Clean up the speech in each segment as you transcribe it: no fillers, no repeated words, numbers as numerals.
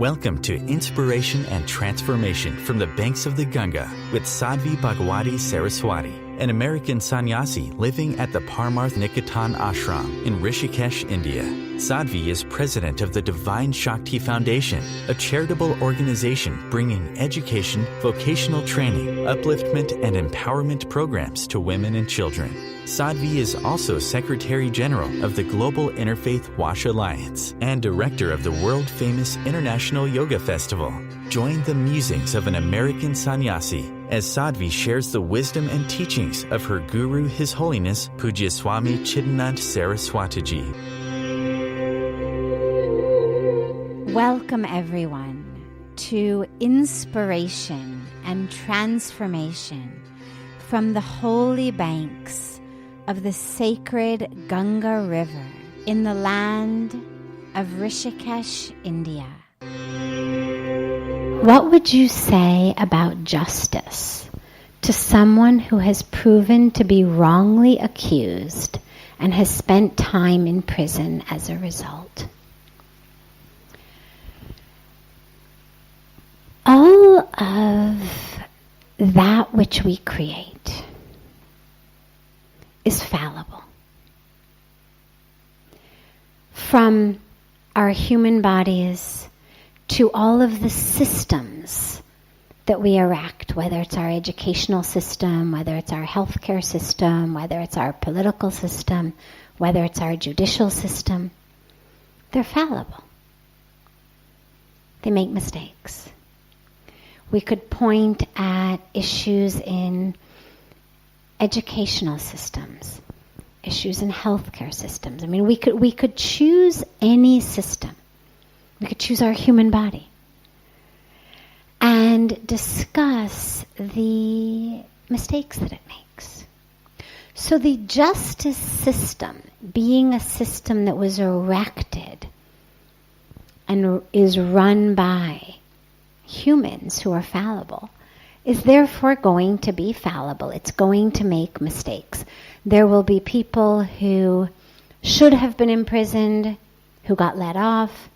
Welcome to Inspiration and Transformation from the Banks of the Ganga with Sadhvi Bhagawati Saraswati, an American sannyasi living at the Parmarth Niketan ashram in Rishikesh, India. Sadhvi is president of the Divine Shakti Foundation, a charitable organization bringing education, vocational training, upliftment, and empowerment programs to women and children. Sadhvi is also Secretary General of the Global Interfaith Wash Alliance and Director of the world-famous International Yoga Festival. Join the musings of an American sannyasi as Sadhvi shares the wisdom and teachings of her guru, His Holiness Pujya Swami Chidanand Saraswati Ji. Welcome everyone to Inspiration and Transformation from the holy banks of the sacred Ganga River in the land of Rishikesh, India. What would you say about justice to someone who has proven to be wrongly accused and has spent time in prison as a result? All of that which we create is fallible. From our human bodies to all of the systems that we erect, whether it's our educational system, whether it's our healthcare system, whether it's our political system, whether it's our judicial system, they're fallible. They make mistakes. We could point at issues in educational systems, issues in healthcare systems. I mean, we could choose any system. We could choose our human body and discuss the mistakes that it makes. So the justice system, being a system that was erected and is run by humans who are fallible, is therefore going to be fallible. It's going to make mistakes. There will be people who should have been imprisoned, who got let off,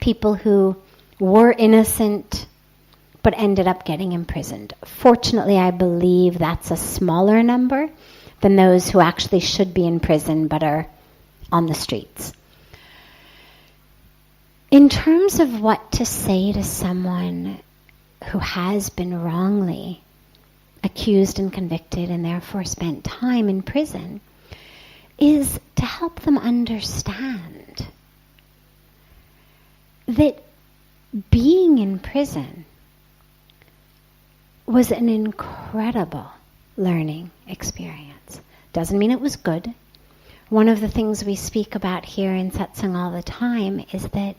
people who were innocent but ended up getting imprisoned. Fortunately, I believe that's a smaller number than those who actually should be in prison but are on the streets. In terms of what to say to someone who has been wrongly accused and convicted and therefore spent time in prison, is to help them understand that being in prison was an incredible learning experience. Doesn't mean it was good. One of the things we speak about here in Satsang all the time is that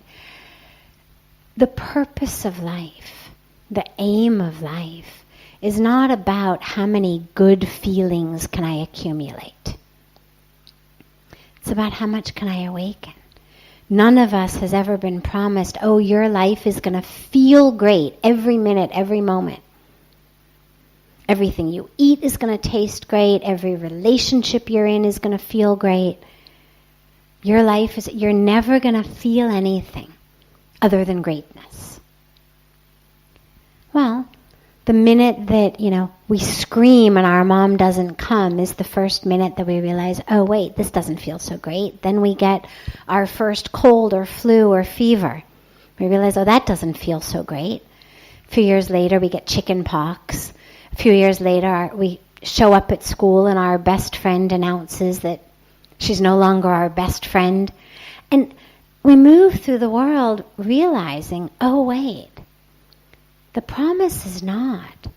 the purpose of life, the aim of life, is not about how many good feelings can I accumulate. It's about how much can I awaken. None of us has ever been promised, oh, your life is going to feel great every minute, every moment. Everything you eat is going to taste great. Every relationship you're in is going to feel great. Your life is, you're never going to feel anything other than greatness. Well, the minute that, we scream and our mom doesn't come is the first minute that we realize, oh wait, this doesn't feel so great. Then we get our first cold or flu or fever. We realize, oh, that doesn't feel so great. A few years later, we get chicken pox. A few years later, we show up at school and our best friend announces that she's no longer our best friend. And we move through the world realizing, oh wait, the promise is not,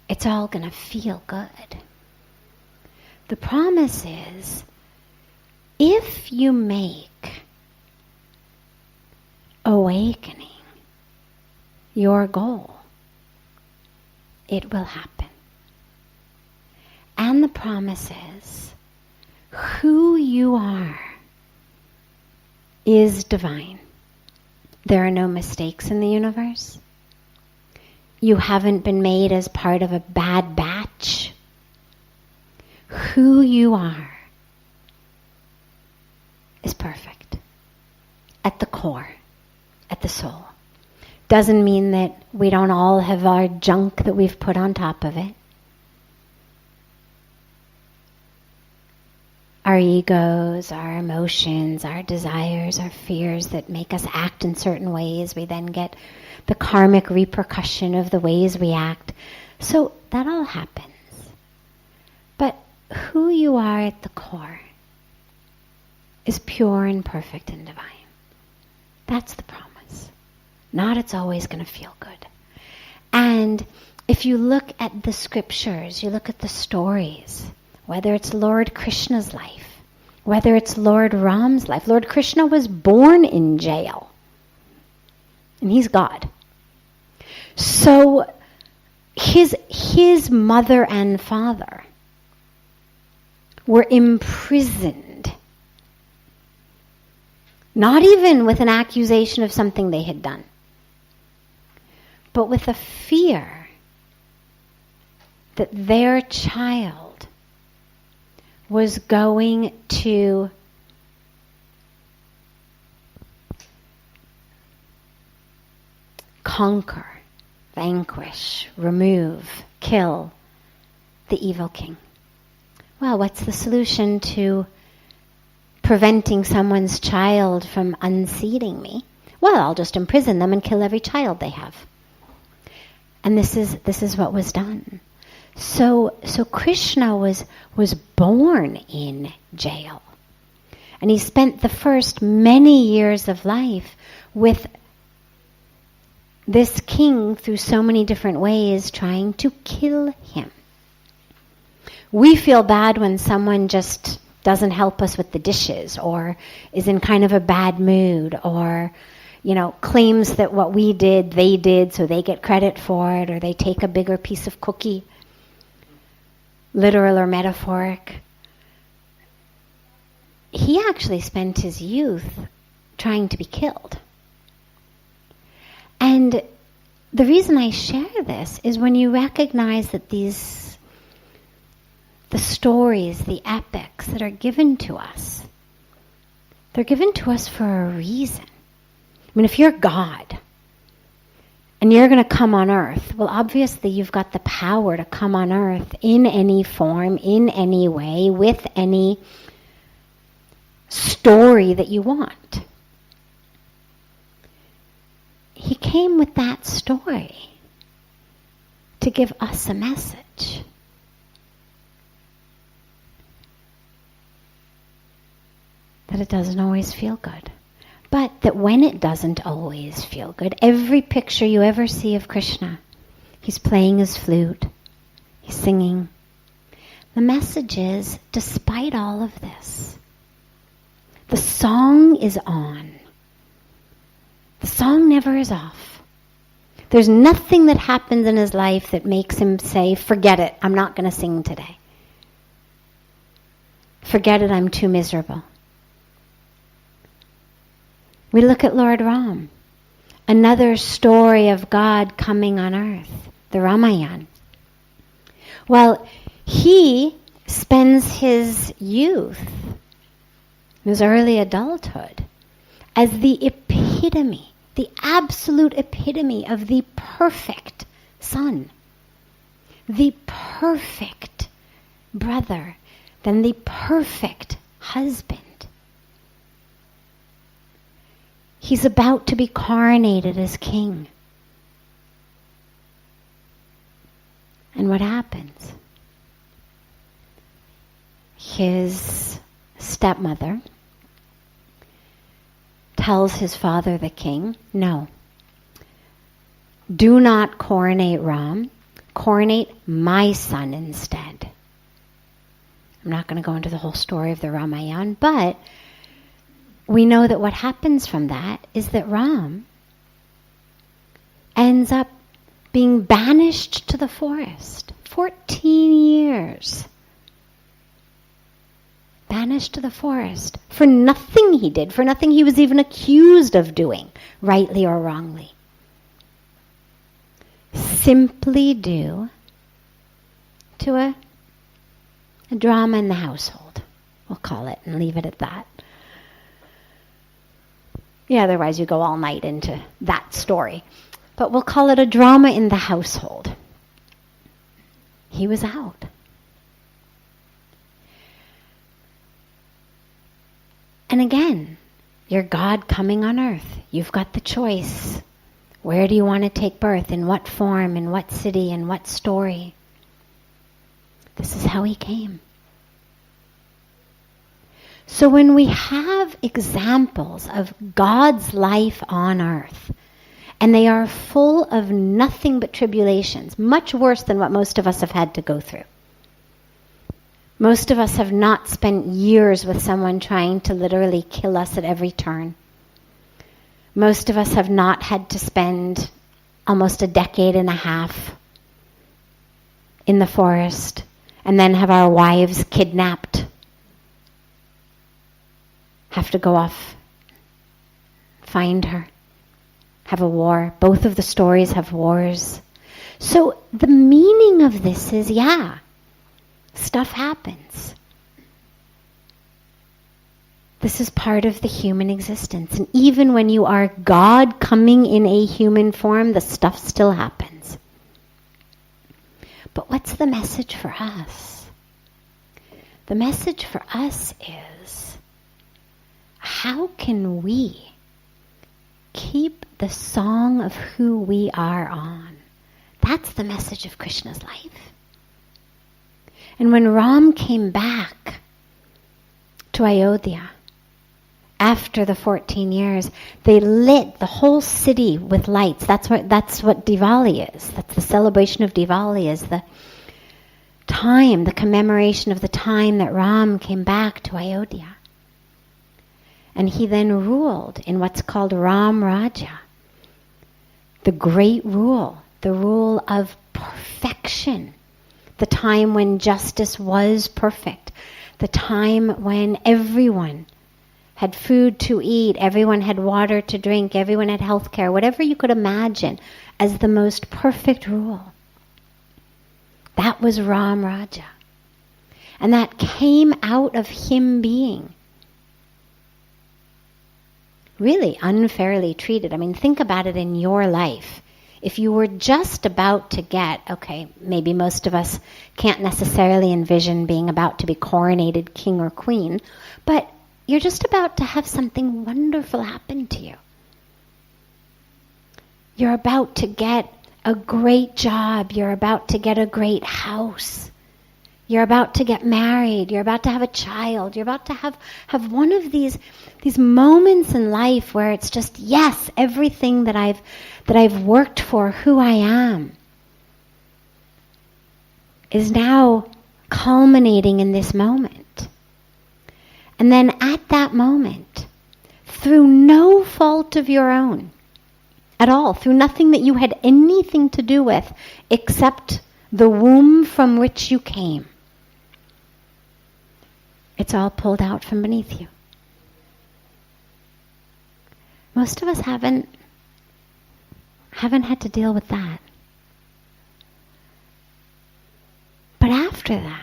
it's all going to feel good. The promise is, if you make awakening your goal, it will happen. And the promise is, who you are is divine. There are no mistakes in the universe. You haven't been made as part of a bad batch. Who you are is perfect at the core, at the soul. Doesn't mean that we don't all have our junk that we've put on top of it. Our egos, our emotions, our desires, our fears that make us act in certain ways. We then get the karmic repercussion of the ways we act. So that all happens. But who you are at the core is pure and perfect and divine. That's the promise. Not it's always going to feel good. And if you look at the scriptures, you look at the stories, whether it's Lord Krishna's life, whether it's Lord Ram's life. Lord Krishna was born in jail. And he's God. So his mother and father were imprisoned. Not even with an accusation of something they had done, but with a fear that their child was going to conquer, vanquish, remove, kill the evil king. Well, what's the solution to preventing someone's child from unseating me? Well, I'll just imprison them and kill every child they have. And this is what was done. So Krishna was born in jail. And he spent the first many years of life with this king through so many different ways trying to kill him. We feel bad when someone just doesn't help us with the dishes, or is in kind of a bad mood, or claims that what we did, they did, so they get credit for it, or they take a bigger piece of cookie. Literal or metaphoric. He actually spent his youth trying to be killed. And the reason I share this is when you recognize that the stories, the epics that are given to us, they're given to us for a reason. I mean, if you're God, and you're going to come on earth, well, obviously you've got the power to come on earth in any form, in any way, with any story that you want. He came with that story to give us a message. That it doesn't always feel good. But that when it doesn't always feel good, every picture you ever see of Krishna, he's playing his flute, he's singing. The message is, despite all of this, the song is on. The song never is off. There's nothing that happens in his life that makes him say, forget it, I'm not going to sing today. Forget it, I'm too miserable. We look at Lord Ram, another story of God coming on earth, the Ramayana. Well, he spends his youth, his early adulthood, as the epitome, the absolute epitome of the perfect son, the perfect brother, then the perfect husband. He's about to be coronated as king. And what happens? His stepmother tells his father, the king, no, do not coronate Ram, coronate my son instead. I'm not going to go into the whole story of the Ramayana, but we know that what happens from that is that Ram ends up being banished to the forest. 14 years. Banished to the forest for nothing he did, for nothing he was even accused of doing, rightly or wrongly. Simply due to a drama in the household, we'll call it, and leave it at that. Yeah, otherwise you go all night into that story. but we'll call it a drama in the household. He was out. And again, you're God coming on earth. You've got the choice. Where do you want to take birth? In what form? In what city? In what story? This is how he came. So when we have examples of God's life on earth, and they are full of nothing but tribulations, much worse than what most of us have had to go through. Most of us have not spent years with someone trying to literally kill us at every turn. Most of us have not had to spend almost a decade and a half in the forest and then have our wives kidnapped, have to go off, find her, have a war. Both of the stories have wars. So the meaning of this is, yeah, stuff happens. This is part of the human existence. And even when you are God coming in a human form, the stuff still happens. But what's the message for us? The message for us is, how can we keep the song of who we are on? That's the message of Krishna's life. And when Ram came back to Ayodhya, after the 14 years, they lit the whole city with lights. That's what Diwali is. That's the celebration of Diwali, is the time, the commemoration of the time that Ram came back to Ayodhya. And he then ruled in what's called Ram Raja, the great rule, the rule of perfection, the time when justice was perfect, the time when everyone had food to eat, everyone had water to drink, everyone had health care, whatever you could imagine as the most perfect rule. That was Ram Raja. And that came out of him being really unfairly treated. I mean, think about it in your life. If you were just about to get, okay, maybe most of us can't necessarily envision being about to be coronated king or queen, but you're just about to have something wonderful happen to you. You're about to get a great job. You're about to get a great house. You're about to get married. You're about to have a child. You're about to have one of these moments in life where it's just, yes, everything that I've worked for, who I am, is now culminating in this moment. And then at that moment, through no fault of your own at all, through nothing that you had anything to do with except the womb from which you came, it's all pulled out from beneath you. Most of us haven't had to deal with that. But after that,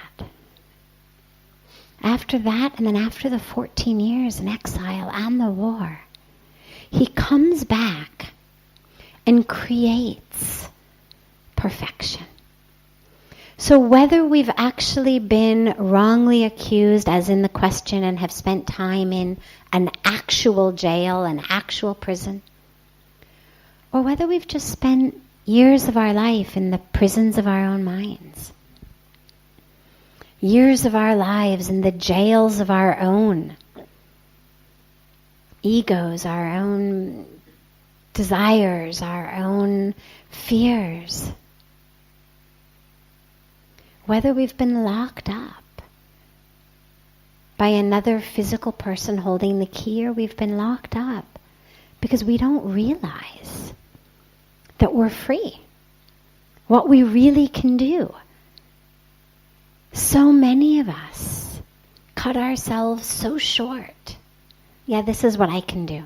and then after the 14 years in exile and the war, he comes back and creates perfection. So whether we've actually been wrongly accused, as in the question, and have spent time in an actual jail, an actual prison, or whether we've just spent years of our life in the prisons of our own minds, years of our lives in the jails of our own egos, our own desires, our own fears, whether we've been locked up by another physical person holding the key, or we've been locked up because we don't realize that we're free, what we really can do. So many of us cut ourselves so short. Yeah, this is what I can do.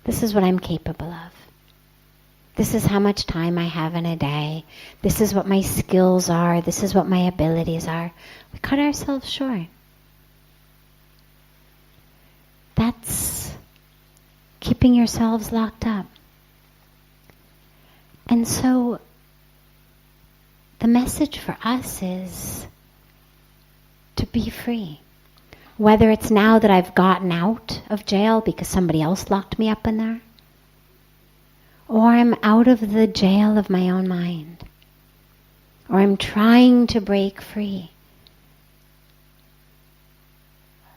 This is what I'm capable of. This is how much time I have in a day. This is what my skills are. This is what my abilities are. We cut ourselves short. That's keeping yourselves locked up. And so the message for us is to be free. Whether it's now that I've gotten out of jail because somebody else locked me up in there, or I'm out of the jail of my own mind, or I'm trying to break free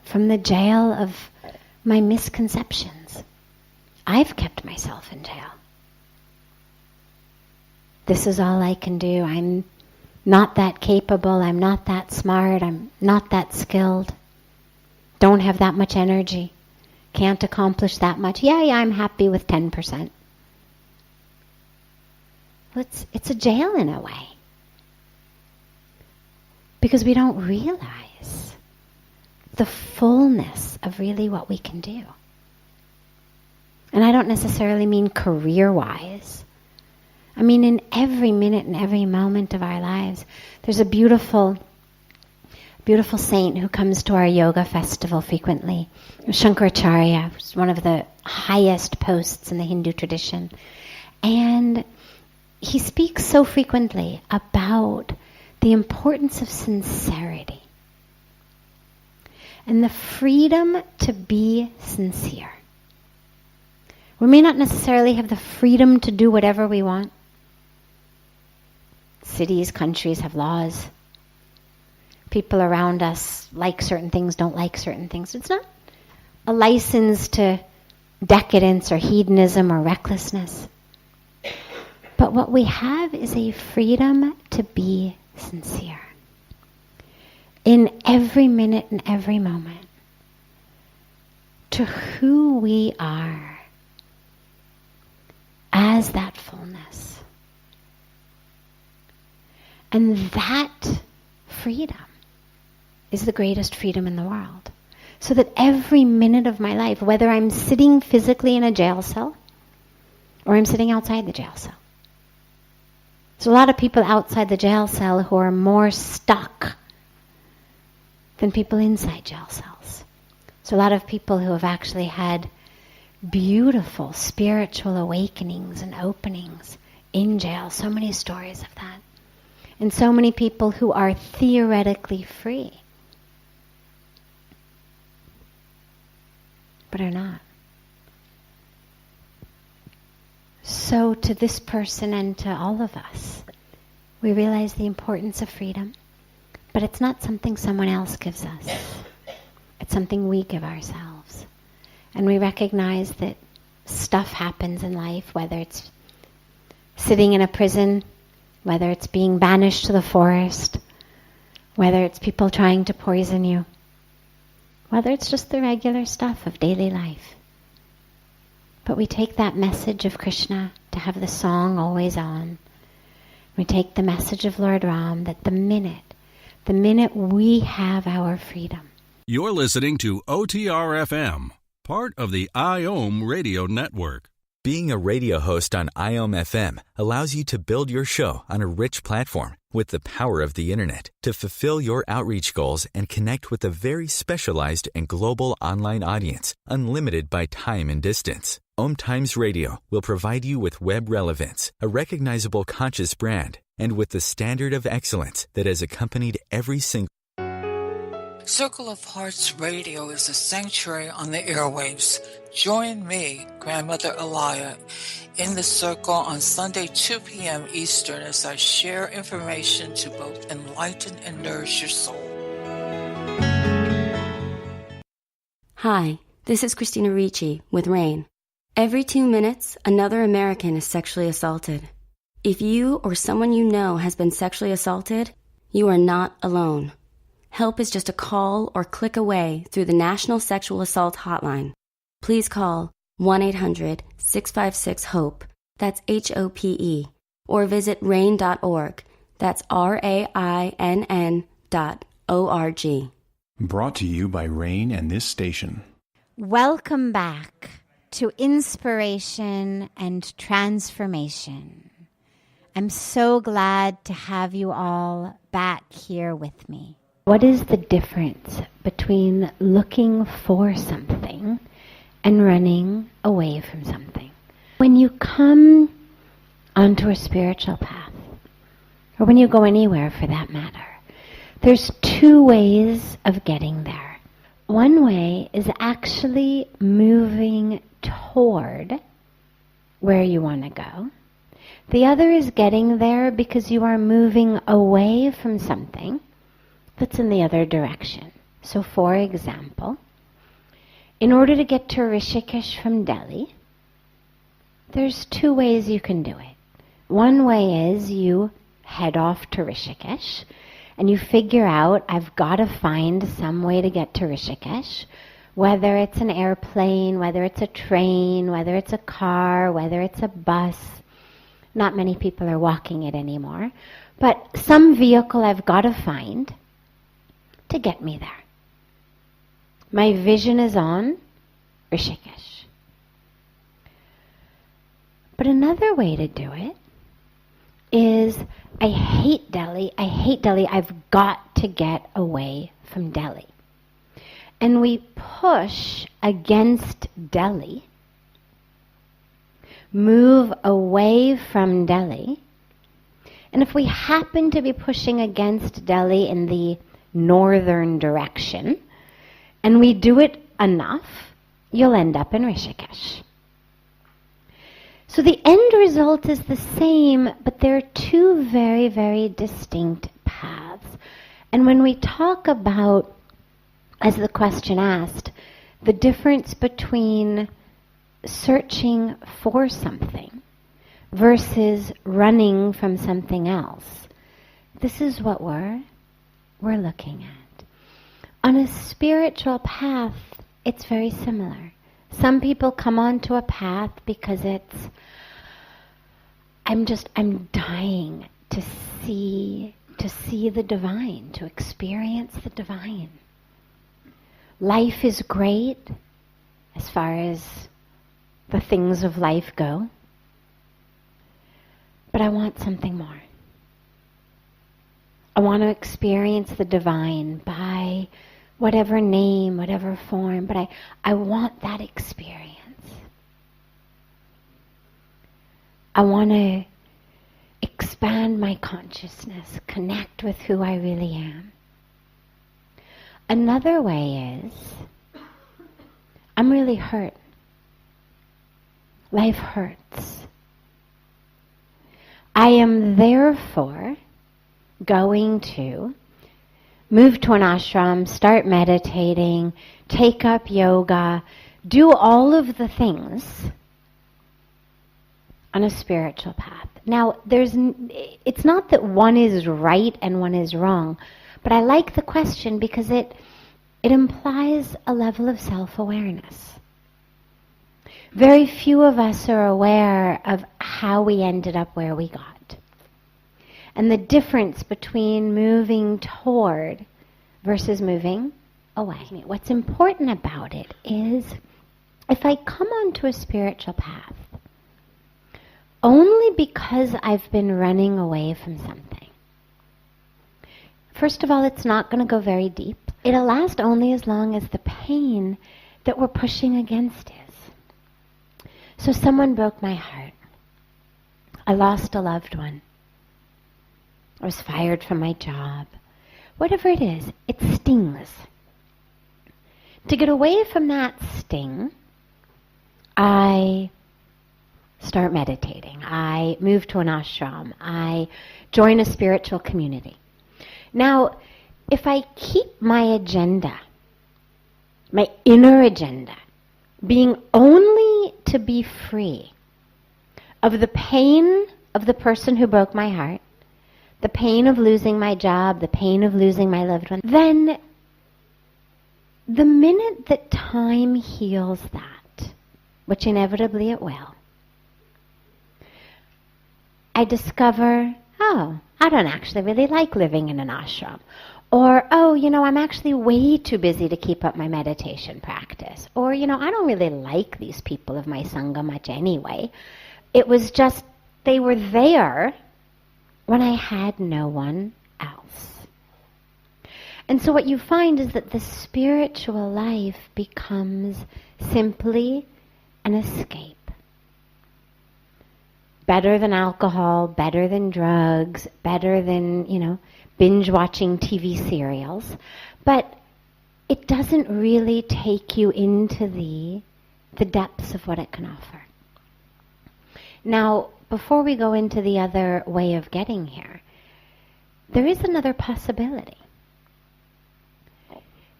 from the jail of my misconceptions. I've kept myself in jail. This is all I can do. I'm not that capable. I'm not that smart. I'm not that skilled. Don't have that much energy. Can't accomplish that much. Yeah, I'm happy with 10%. Well, it's a jail in a way. Because we don't realize the fullness of really what we can do. And I don't necessarily mean career-wise. I mean in every minute and every moment of our lives. There's a beautiful saint who comes to our yoga festival frequently. Shankaracharya, who's one of the highest posts in the Hindu tradition. And he speaks so frequently about the importance of sincerity and the freedom to be sincere. We may not necessarily have the freedom to do whatever we want. Cities, countries have laws. People around us like certain things, don't like certain things. It's not a license to decadence or hedonism or recklessness. But what we have is a freedom to be sincere in every minute and every moment to who we are as that fullness. And that freedom is the greatest freedom in the world. So that every minute of my life, whether I'm sitting physically in a jail cell or I'm sitting outside the jail cell. There's a lot of people outside the jail cell who are more stuck than people inside jail cells. So a lot of people who have actually had beautiful spiritual awakenings and openings in jail. So many stories of that. And so many people who are theoretically free, but are not. So to this person and to all of us, we realize the importance of freedom, but it's not something someone else gives us. It's something we give ourselves. And we recognize that stuff happens in life, whether it's sitting in a prison, whether it's being banished to the forest, whether it's people trying to poison you, whether it's just the regular stuff of daily life. But we take that message of Krishna to have the song always on. We take the message of Lord Ram that the minute we have our freedom. You're listening to OTR-FM, part of the IOM radio network. Being a radio host on IOM FM allows you to build your show on a rich platform with the power of the internet to fulfill your outreach goals and connect with a very specialized and global online audience, unlimited by time and distance. OMTimes Radio will provide you with web relevance, a recognizable conscious brand, and with the standard of excellence that has accompanied every single Circle of Hearts Radio is a sanctuary on the airwaves. Join me, Grandmother Elia, in the circle on Sunday 2 p.m. Eastern as I share information to both enlighten and nourish your soul. Hi, this is Christina Ricci with RAIN. Every 2 minutes, another American is sexually assaulted. If you or someone you know has been sexually assaulted, you are not alone. Help is just a call or click away through the National Sexual Assault Hotline. Please call 1-800-656-HOPE, that's HOPE, or visit RAIN.org, that's RAINN.org. Brought to you by RAIN and this station. Welcome back to Inspiration and Transformation. I'm so glad to have you all back here with me. What is the difference between looking for something and running away from something. When you come onto a spiritual path, or when you go anywhere for that matter, there's two ways of getting there. One way is actually moving toward where you want to go. The other is getting there because you are moving away from something that's in the other direction. So for example, in order to get to Rishikesh from Delhi, there's two ways you can do it. One way is you head off to Rishikesh and you figure out, I've got to find some way to get to Rishikesh, whether it's an airplane, whether it's a train, whether it's a car, whether it's a bus. Not many people are walking it anymore, but some vehicle I've got to find to get me there. My vision is on Rishikesh. But another way to do it is, I hate Delhi, I've got to get away from Delhi. And we push against Delhi, move away from Delhi, and if we happen to be pushing against Delhi in the northern direction, and we do it enough, you'll end up in Rishikesh. So the end result is the same, but there are two very, very distinct paths. And when we talk about, as the question asked, the difference between searching for something versus running from something else, this is what we're looking at. On a spiritual path, it's very similar. Some people come onto a path because it's, I'm dying to see the divine, to experience the divine. Life is great as far as the things of life go, but I want something more. I want to experience the divine by whatever name, whatever form, but I want that experience. I want to expand my consciousness, connect with who I really am. Another way is, I'm really hurt. Life hurts. I am therefore going to move to an ashram, start meditating, take up yoga, do all of the things on a spiritual path. Now, it's not that one is right and one is wrong, but I like the question because it implies a level of self-awareness. Very few of us are aware of how we ended up where we got. And the difference between moving toward versus moving away. What's important about it is, if I come onto a spiritual path only because I've been running away from something, first of all, it's not going to go very deep. It'll last only as long as the pain that we're pushing against is. So someone broke my heart. I lost a loved one. I was fired from my job. Whatever it is, it stings. To get away from that sting, I start meditating. I move to an ashram. I join a spiritual community. Now, if I keep my agenda, my inner agenda, being only to be free of the pain of the person who broke my heart, the pain of losing my job, the pain of losing my loved one, then the minute that time heals that, which inevitably it will, I discover, oh, I don't actually really like living in an ashram. Or, oh, I'm actually way too busy to keep up my meditation practice. Or, I don't really like these people of my Sangha much anyway. It was just, they were there when I had no one else. And so what you find is that the spiritual life becomes simply an escape. Better than alcohol, better than drugs, better than, binge watching TV serials. But it doesn't really take you into the depths of what it can offer. Now, before we go into the other way of getting here, there is another possibility.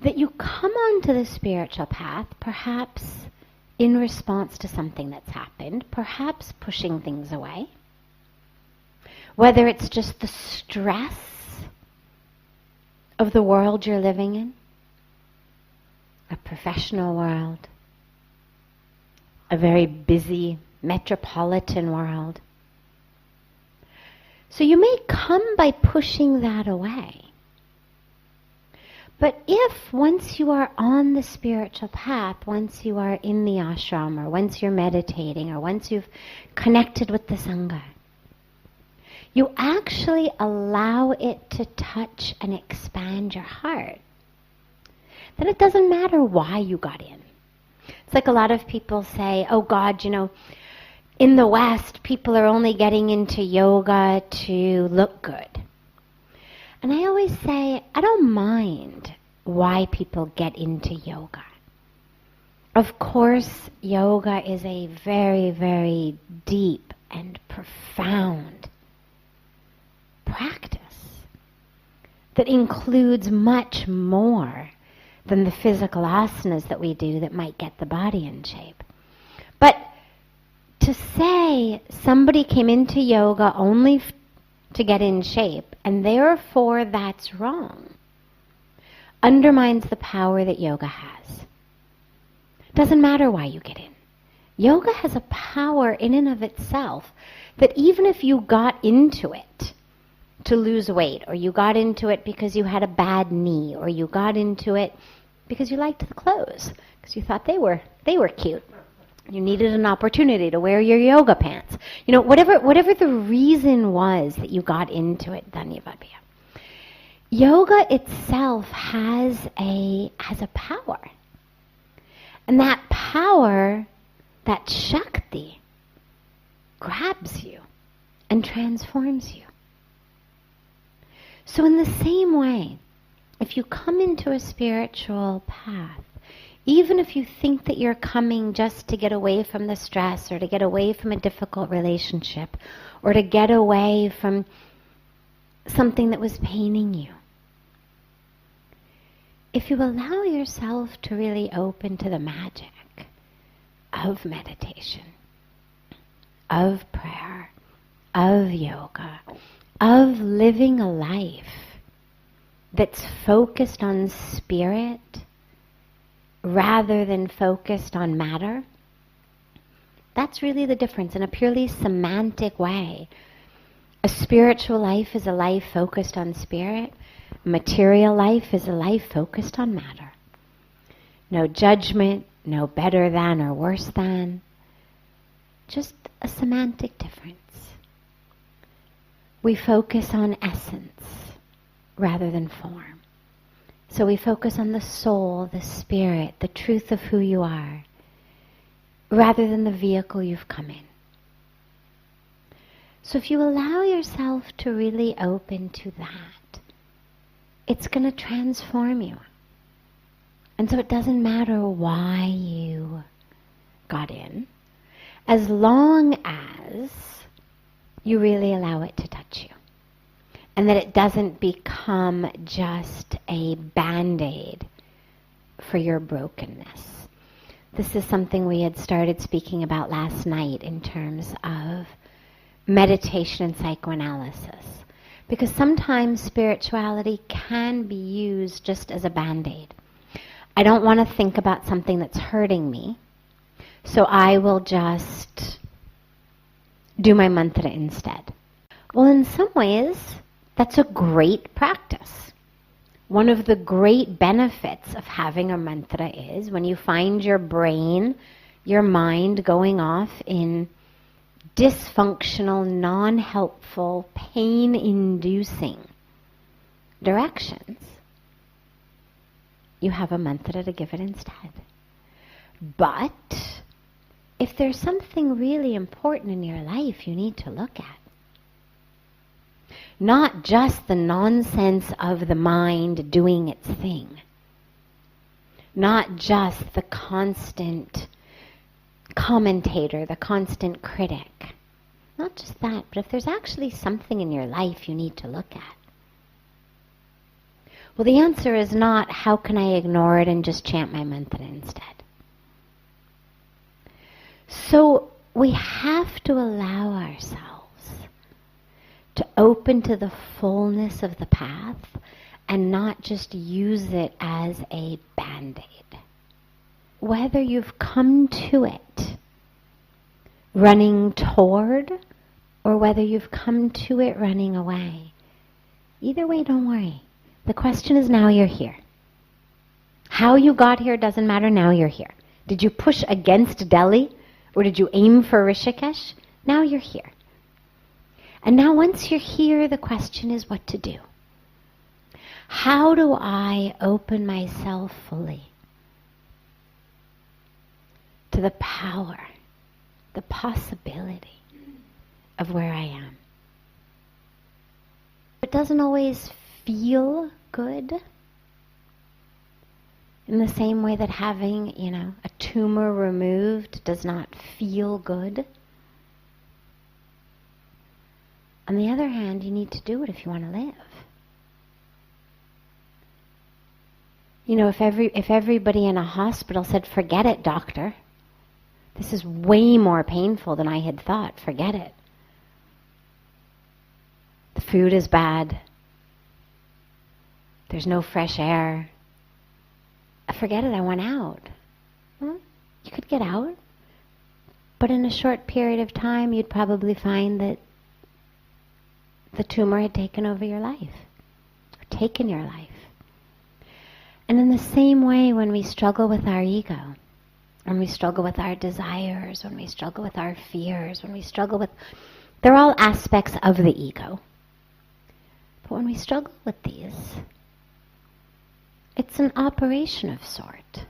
That you come onto the spiritual path, perhaps in response to something that's happened, perhaps pushing things away. Whether it's just the stress of the world you're living in, a professional world, a very busy metropolitan world. So you may come by pushing that away. But if once you are on the spiritual path, once you are in the ashram, or once you're meditating, or once you've connected with the Sangha, you actually allow it to touch and expand your heart, then it doesn't matter why you got in. It's like a lot of people say, oh God, in the West, people are only getting into yoga to look good. And I always say, I don't mind why people get into yoga. Of course, yoga is a very, very deep and profound practice that includes much more than the physical asanas that we do that might get the body in shape. But to say somebody came into yoga only to get in shape, and therefore that's wrong, undermines the power that yoga has. Doesn't matter why you get in. Yoga has a power in and of itself that even if you got into it to lose weight, or you got into it because you had a bad knee, or you got into it because you liked the clothes, because you thought they were cute, you needed an opportunity to wear your yoga pants. Whatever the reason was that you got into it, Dhanyavadya. Yoga itself has a power. And that power, that Shakti, grabs you and transforms you. So in the same way, if you come into a spiritual path, even if you think that you're coming just to get away from the stress, or to get away from a difficult relationship, or to get away from something that was paining you, if you allow yourself to really open to the magic of meditation, of prayer, of yoga, of living a life that's focused on spirit rather than focused on matter, that's really the difference in a purely semantic way. A spiritual life is a life focused on spirit. A material life is a life focused on matter. No judgment, no better than or worse than. Just a semantic difference. We focus on essence rather than form. So we focus on the soul, the spirit, the truth of who you are, rather than the vehicle you've come in. So if you allow yourself to really open to that, it's going to transform you. And so it doesn't matter why you got in, as long as you really allow it to touch you. And that it doesn't become just a Band-Aid for your brokenness. This is something we had started speaking about last night in terms of meditation and psychoanalysis. Because sometimes spirituality can be used just as a Band-Aid. I don't want to think about something that's hurting me, so I will just do my mantra instead. Well, in some ways, that's a great practice. One of the great benefits of having a mantra is when you find your brain, your mind going off in dysfunctional, non-helpful, pain-inducing directions, you have a mantra to give it instead. But if there's something really important in your life you need to look at, not just the nonsense of the mind doing its thing, not just the constant commentator, the constant critic, not just that, but if there's actually something in your life you need to look at, well, the answer is not, how can I ignore it and just chant my mantra instead? So we have to allow ourselves to open to the fullness of the path and not just use it as a band-aid. Whether you've come to it running toward or whether you've come to it running away, either way, don't worry. The question is, now you're here. How you got here doesn't matter, now you're here. Did you push against Delhi or did you aim for Rishikesh? Now you're here. And now once you're here, the question is what to do. How do I open myself fully to the power, the possibility of where I am? It doesn't always feel good in the same way that having, a tumor removed does not feel good. On the other hand, you need to do it if you want to live. If everybody in a hospital said, forget it, doctor, this is way more painful than I had thought, forget it. The food is bad. There's no fresh air. Forget it, I want out. You could get out, but in a short period of time, you'd probably find that the tumor had taken over your life, or taken your life. And in the same way, when we struggle with our ego, when we struggle with our desires, when we struggle with our fears, when we struggle with... They're all aspects of the ego. But when we struggle with these, it's an operation of sort.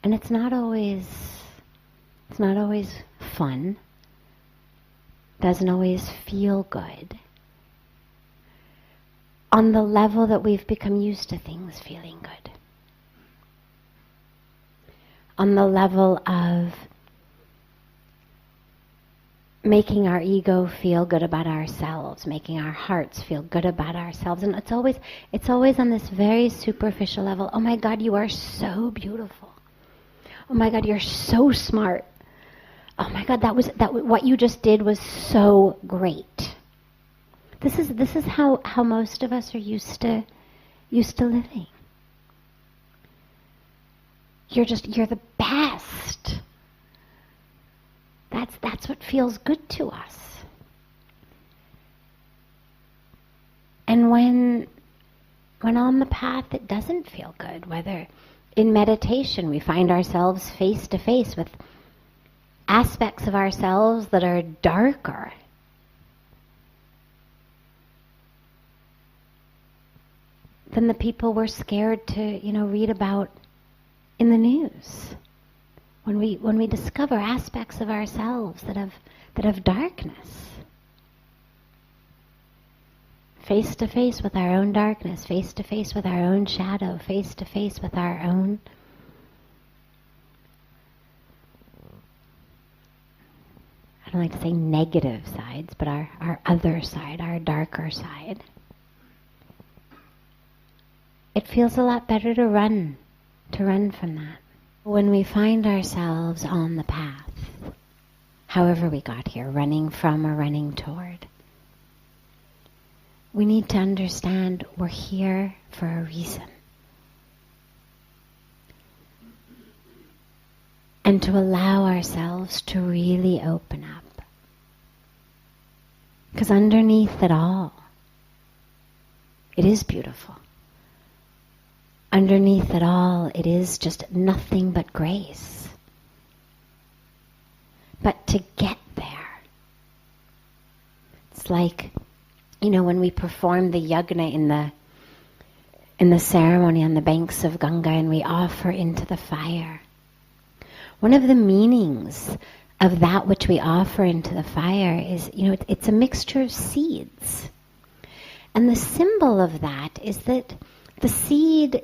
And it's not always fun. Doesn't always feel good. On the level that we've become used to things feeling good. On the level of making our ego feel good about ourselves, making our hearts feel good about ourselves. And it's always on this very superficial level. Oh my God, you are so beautiful. Oh my God, you're so smart. Oh my God, what you just did was so great. This is how most of us are used to living. You're the best. That's what feels good to us. And when on the path it doesn't feel good, whether in meditation we find ourselves face to face with aspects of ourselves that are darker, than the people we're scared to, read about in the news. When we discover aspects of ourselves that have darkness, face to face with our own darkness, face to face with our own shadow, face to face with our own I don't like to say negative sides, but our other side, our darker side. It feels a lot better to run from that. When we find ourselves on the path, however we got here, running from or running toward, we need to understand we're here for a reason. And to allow ourselves to really open up. Because underneath it all, it is beautiful. Underneath it all, it is just nothing but grace. But to get there, it's like, when we perform the yajna in the ceremony on the banks of Ganga and we offer into the fire. One of the meanings of that which we offer into the fire is, it's a mixture of seeds. And the symbol of that is that the seed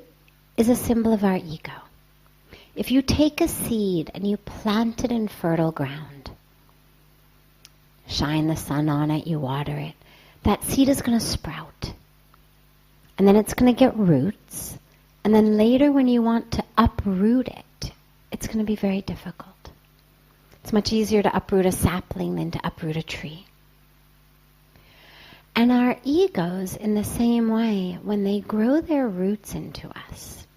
is a symbol of our ego. If you take a seed and you plant it in fertile ground, shine the sun on it, you water it, that seed is going to sprout. And then it's going to get roots. And then later when you want to uproot it, it's going to be very difficult. It's much easier to uproot a sapling than to uproot a tree. And our egos, in the same way, when they grow their roots into us,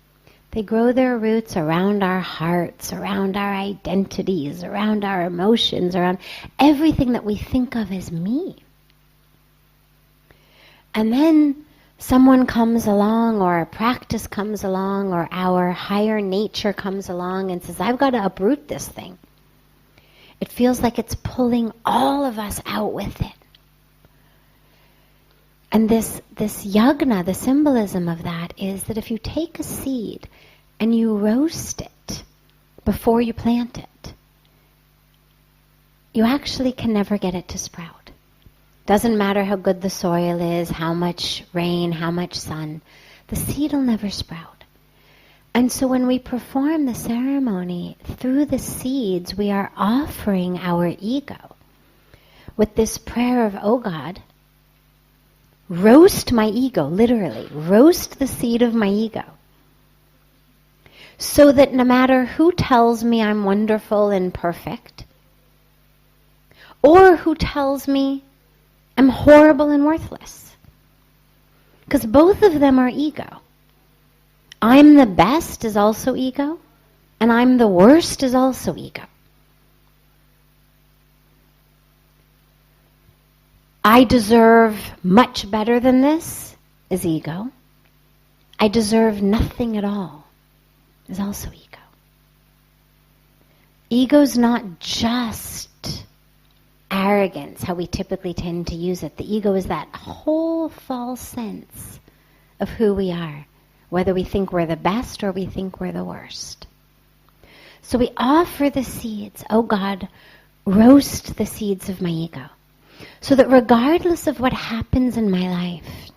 they grow their roots around our hearts, around our identities, around our emotions, around everything that we think of as me. And then someone comes along, or a practice comes along, or our higher nature comes along and says, I've got to uproot this thing. It feels like it's pulling all of us out with it. And this yagna, the symbolism of that is that if you take a seed and you roast it before you plant it, you actually can never get it to sprout. Doesn't matter how good the soil is, how much rain, how much sun, the seed will never sprout. And so when we perform the ceremony, through the seeds, we are offering our ego with this prayer of, oh God, roast my ego, literally, roast the seed of my ego. So that no matter who tells me I'm wonderful and perfect, or who tells me I'm horrible and worthless, because both of them are ego. I'm the best is also ego, and I'm the worst is also ego. I deserve much better than this is ego. I deserve nothing at all is also ego. Ego's not just arrogance, how we typically tend to use it. The ego is that whole false sense of who we are, whether we think we're the best or we think we're the worst. So we offer the seeds. Oh God, roast the seeds of my ego. So that regardless of what happens in my life,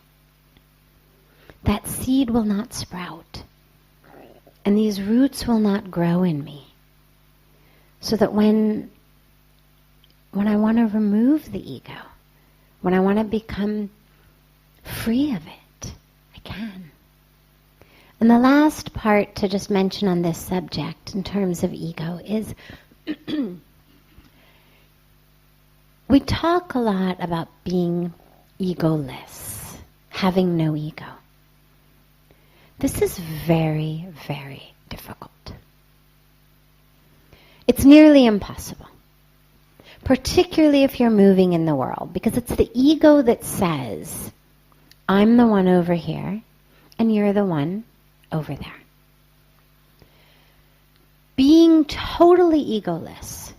that seed will not sprout. And these roots will not grow in me. So that when I want to remove the ego, when I want to become free of it, I can. And the last part to just mention on this subject in terms of ego is we talk a lot about being egoless, having no ego. This is very, very difficult. It's nearly impossible, particularly if you're moving in the world, because it's the ego that says, I'm the one over here, and you're the one over there. Being totally egoless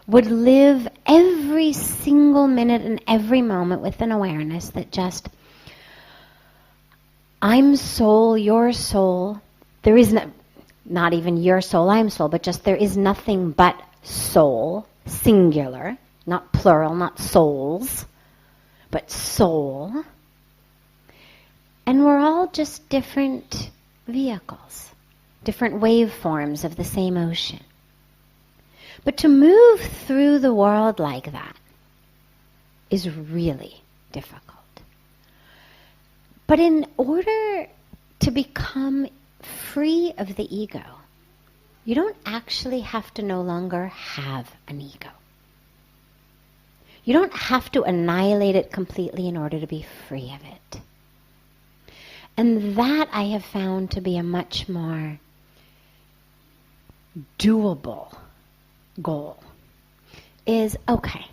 would live every single minute and every moment with an awareness that just, I'm soul, you're soul. There is not even your soul, I'm soul, but just there is nothing but soul, singular, not plural, not souls, but soul. And we're all just different vehicles, different waveforms of the same ocean. But to move through the world like that is really difficult. But in order to become free of the ego, you don't actually have to no longer have an ego. You don't have to annihilate it completely in order to be free of it. And that I have found to be a much more doable goal. Is, okay,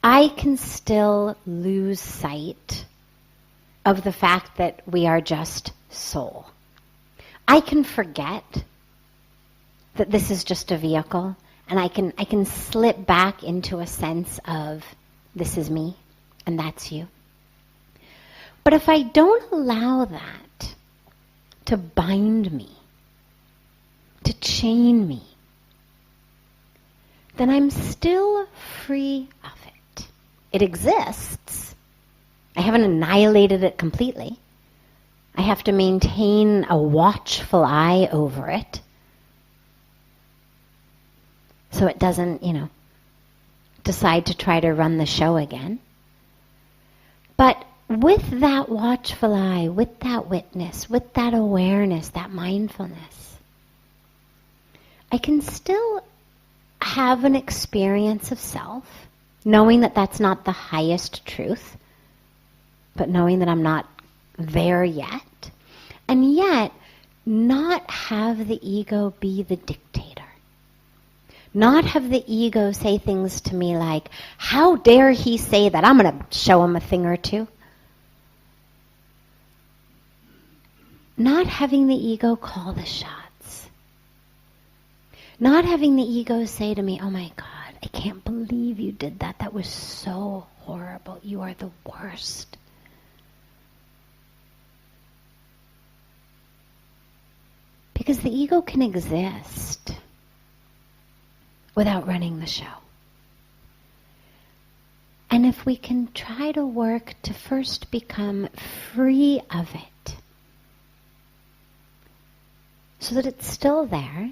I can still lose sight of the fact that we are just soul. I can forget that this is just a vehicle, and I can slip back into a sense of this is me and that's you. But if I don't allow that to bind me, to chain me, then I'm still free of it. It exists. I haven't annihilated it completely. I have to maintain a watchful eye over it so it doesn't, decide to try to run the show again. But with that watchful eye, with that witness, with that awareness, that mindfulness, I can still have an experience of self, knowing that that's not the highest truth, but knowing that I'm not there yet, and yet not have the ego be the dictator. Not have the ego say things to me like, how dare he say that? I'm going to show him a thing or two. Not having the ego call the shots. Not having the ego say to me, oh my God, I can't believe you did that. That was so horrible. You are the worst. Because the ego can exist without running the show. And if we can try to work to first become free of it, so that it's still there,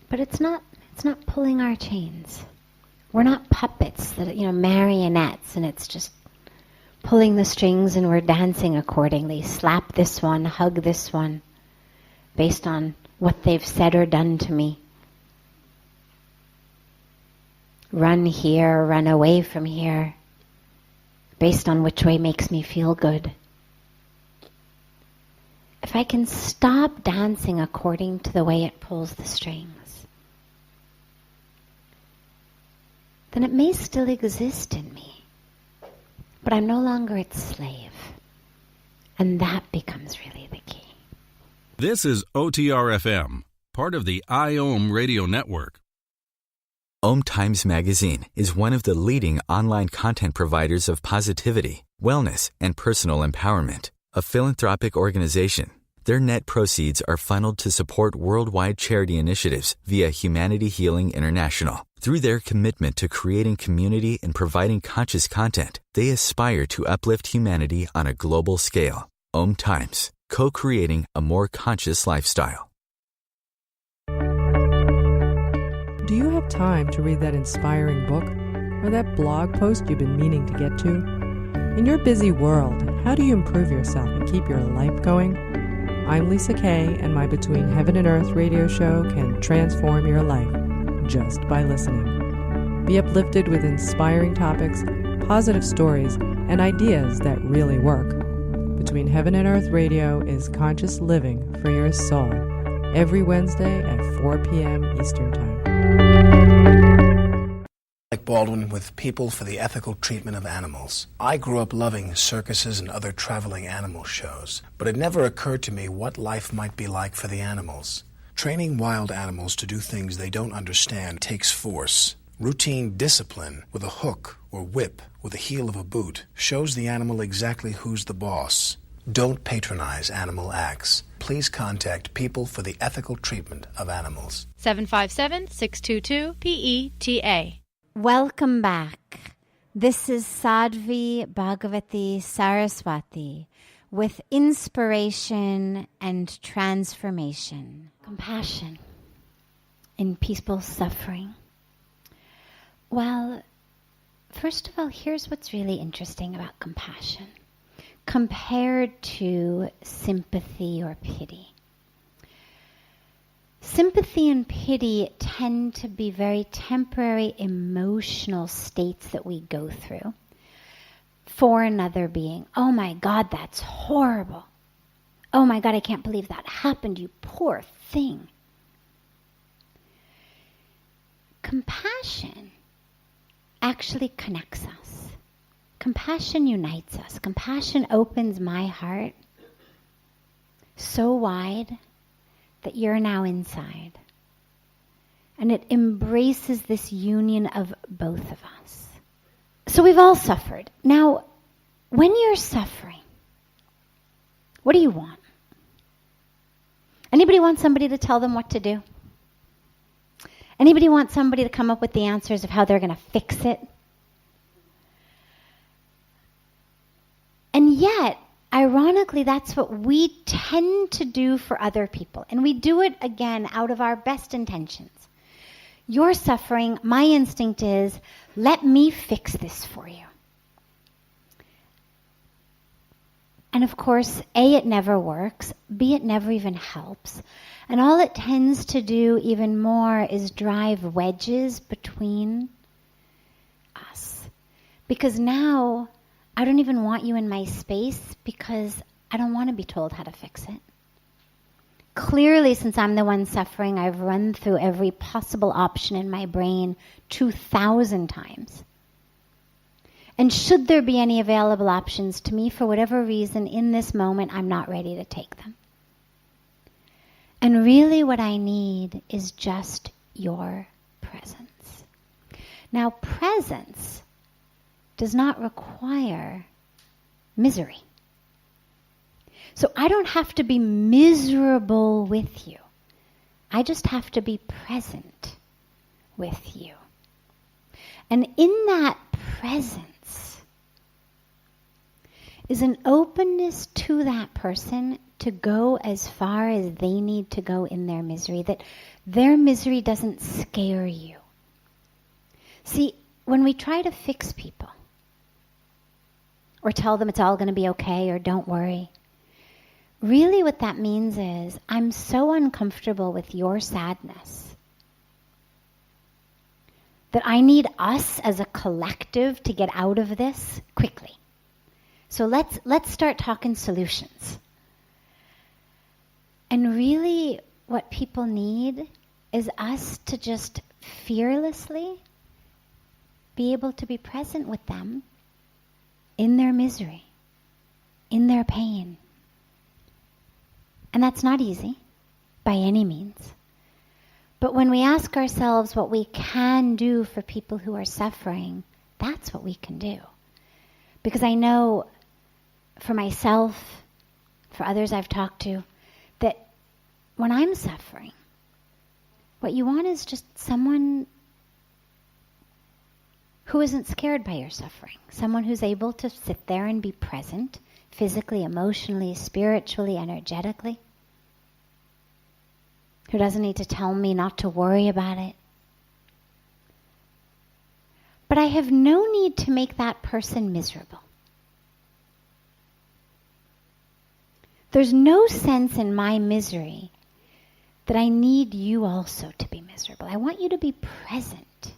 but it's not pulling our chains. We're not puppets that, marionettes, and it's just pulling the strings and we're dancing accordingly. Slap this one, hug this one, based on what they've said or done to me. Run here, run away from here, based on which way makes me feel good. If I can stop dancing according to the way it pulls the strings, then it may still exist in me, but I'm no longer its slave. And that becomes really the key. This is OTR-FM, part of the IOM radio network. OMTimes Magazine is one of the leading online content providers of positivity, wellness, and personal empowerment. A philanthropic organization. Their net proceeds are funneled to support worldwide charity initiatives via Humanity Healing International. Through their commitment to creating community and providing conscious content, they aspire to uplift humanity on a global scale. OMTimes, co-creating a more conscious lifestyle. Do you have time to read that inspiring book or that blog post you've been meaning to get to? In your busy world, how do you improve yourself and keep your life going? I'm Lisa Kay, and my Between Heaven and Earth radio show can transform your life just by listening. Be uplifted with inspiring topics, positive stories, and ideas that really work. Between Heaven and Earth radio is conscious living for your soul, every Wednesday at 4 p.m. Eastern Time. Like Baldwin with People for the Ethical Treatment of Animals. I grew up loving circuses and other traveling animal shows, but it never occurred to me what life might be like for the animals. Training wild animals to do things they don't understand takes force. Routine discipline with a hook or whip with the heel of a boot shows the animal exactly who's the boss. Don't patronize animal acts. Please contact People for the Ethical Treatment of Animals. 757-622-PETA. Welcome back. This is Sadhvi Bhagawati Saraswati with inspiration and transformation. Compassion in people's suffering. Well, first of all, here's what's really interesting about compassion compared to sympathy or pity. Sympathy and pity tend to be very temporary emotional states that we go through for another being. Oh my God, that's horrible. Oh my God, I can't believe that happened, you poor thing. Compassion actually connects us. Compassion unites us. Compassion opens my heart so wide that you're now inside. And it embraces this union of both of us. So we've all suffered. Now, when you're suffering, what do you want? Anybody want somebody to tell them what to do? Anybody want somebody to come up with the answers of how they're going to fix it? And yet, ironically, that's what we tend to do for other people. And we do it, again, out of our best intentions. You're suffering. My instinct is, let me fix this for you. And of course, A, it never works. B, it never even helps. And all it tends to do even more is drive wedges between us. Because now, I don't even want you in my space because I don't want to be told how to fix it. Clearly, since I'm the one suffering, I've run through every possible option in my brain 2,000 times. And should there be any available options to me, for whatever reason, in this moment, I'm not ready to take them. And really what I need is just your presence. Now, presence does not require misery. So I don't have to be miserable with you. I just have to be present with you. And in that presence is an openness to that person to go as far as they need to go in their misery, that their misery doesn't scare you. See, when we try to fix people, or tell them it's all going to be okay, or don't worry, really what that means is, I'm so uncomfortable with your sadness that I need us as a collective to get out of this quickly. So let's start talking solutions. And really what people need is us to just fearlessly be able to be present with them in their misery, in their pain. And that's not easy, by any means. But when we ask ourselves what we can do for people who are suffering, that's what we can do. Because I know for myself, for others I've talked to, that when I'm suffering, what you want is just someone who isn't scared by your suffering. Someone who's able to sit there and be present, physically, emotionally, spiritually, energetically. Who doesn't need to tell me not to worry about it. But I have no need to make that person miserable. There's no sense in my misery that I need you also to be miserable. I want you to be present.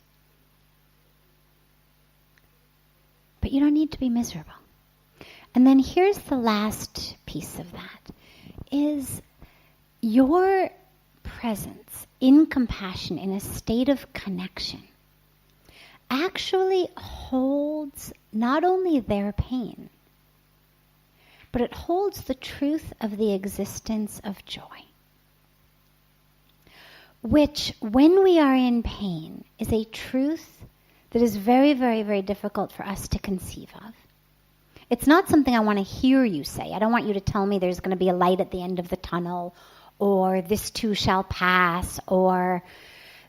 But you don't need to be miserable. And then here's the last piece of that, is your presence in compassion, in a state of connection, actually holds not only their pain, but it holds the truth of the existence of joy. Which, when we are in pain, is a truth that is very, very, very difficult for us to conceive of. It's not something I want to hear you say. I don't want you to tell me there's going to be a light at the end of the tunnel, or this too shall pass, or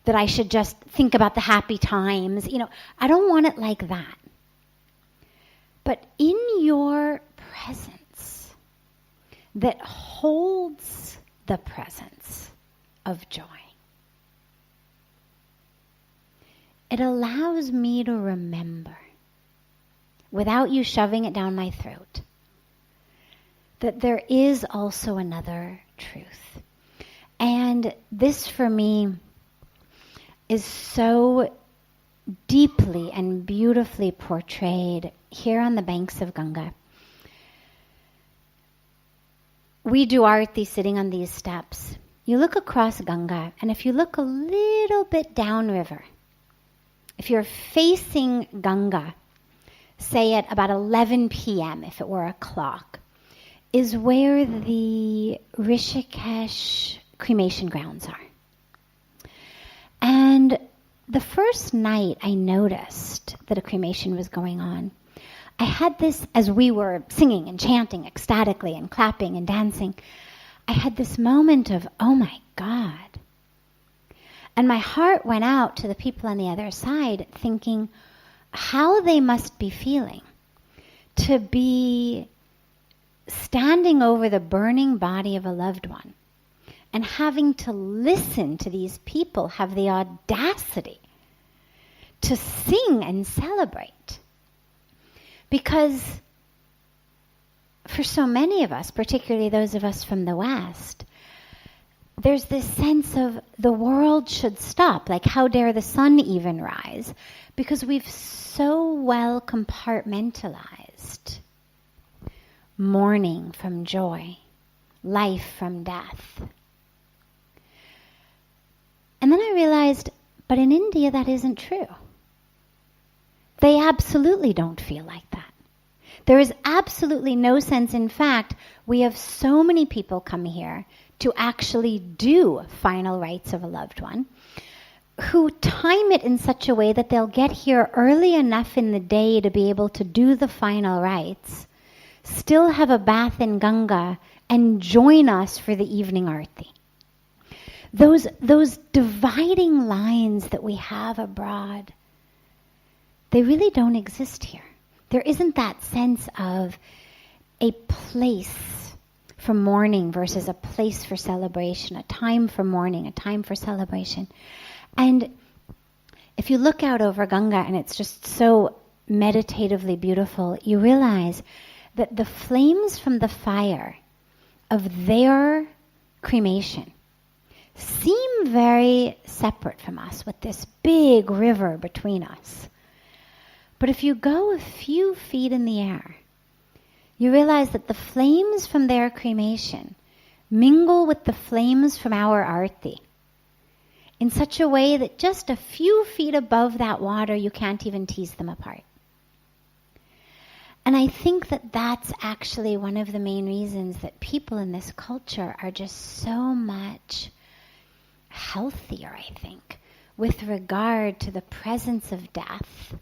that I should just think about the happy times. I don't want it like that. But in your presence that holds the presence of joy, it allows me to remember, without you shoving it down my throat, that there is also another truth. And this, for me, is so deeply and beautifully portrayed here on the banks of Ganga. We do arati sitting on these steps. You look across Ganga, and if you look a little bit downriver, if you're facing Ganga, say at about 11 p.m., if it were a clock, is where the Rishikesh cremation grounds are. And the first night I noticed that a cremation was going on, I had this, as we were singing and chanting ecstatically and clapping and dancing, I had this moment of, oh my God. And my heart went out to the people on the other side thinking how they must be feeling to be standing over the burning body of a loved one and having to listen to these people have the audacity to sing and celebrate. Because for so many of us, particularly those of us from the West, there's this sense of the world should stop, like how dare the sun even rise, because we've so well compartmentalized mourning from joy, life from death. And then I realized, but in India that isn't true. They absolutely don't feel like that. There is absolutely no sense. In fact, we have so many people come here to actually do final rites of a loved one who time it in such a way that they'll get here early enough in the day to be able to do the final rites, still have a bath in Ganga, and join us for the evening arti. Those dividing lines that we have abroad, they really don't exist here. There isn't that sense of a place for mourning versus a place for celebration, a time for mourning, a time for celebration. And if you look out over Ganga, and it's just so meditatively beautiful, you realize that the flames from the fire of their cremation seem very separate from us, with this big river between us. But if you go a few feet in the air, you realize that the flames from their cremation mingle with the flames from our arti in such a way that just a few feet above that water, you can't even tease them apart. And I think that that's actually one of the main reasons that people in this culture are just so much healthier, I think, with regard to the presence of death,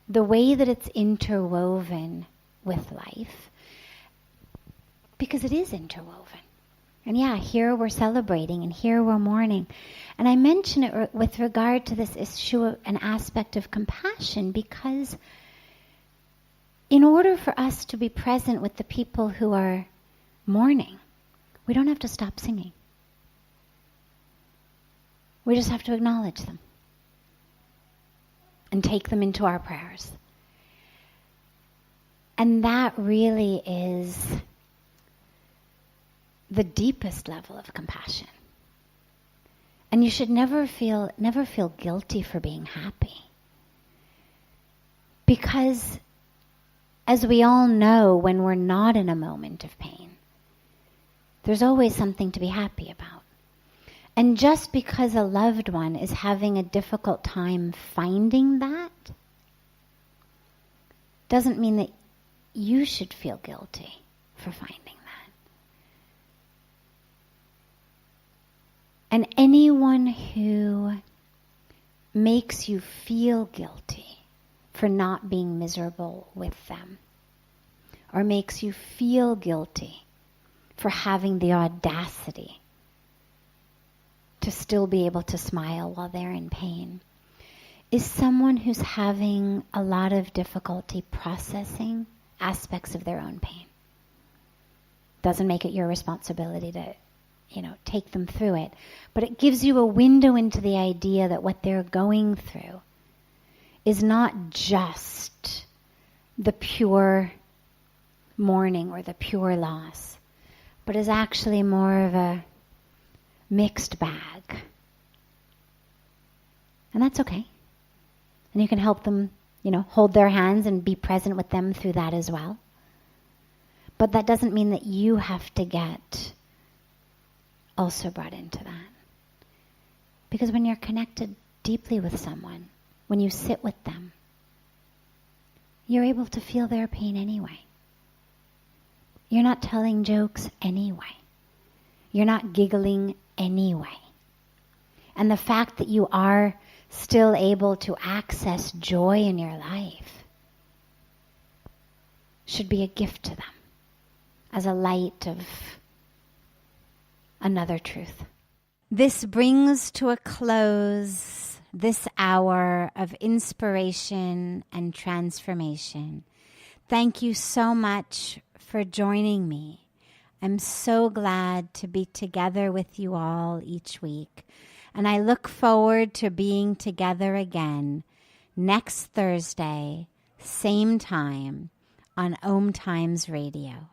the way that it's interwoven with life, because it is interwoven. And yeah, here we're celebrating and here we're mourning. And I mention it with regard to this issue, an aspect of compassion, because in order for us to be present with the people who are mourning, we don't have to stop singing. We just have to acknowledge them and take them into our prayers. And that really is the deepest level of compassion. And you should never feel guilty for being happy. Because as we all know, when we're not in a moment of pain, there's always something to be happy about. And just because a loved one is having a difficult time finding that, doesn't mean that you should feel guilty for finding that. And anyone who makes you feel guilty for not being miserable with them, or makes you feel guilty for having the audacity to still be able to smile while they're in pain, is someone who's having a lot of difficulty processing aspects of their own pain. Doesn't make it your responsibility to, take them through it, but it gives you a window into the idea that what they're going through is not just the pure mourning or the pure loss, but is actually more of a mixed bag. And that's okay. And you can help them, hold their hands and be present with them through that as well. But that doesn't mean that you have to get also brought into that. Because when you're connected deeply with someone, when you sit with them, you're able to feel their pain anyway. You're not telling jokes anyway. You're not giggling anyway. And the fact that you are still able to access joy in your life should be a gift to them as a light of another truth. This brings to a close this hour of inspiration and transformation. Thank you so much for joining me. I'm so glad to be together with you all each week. And I look forward to being together again next Thursday, same time, on OMTimes Radio.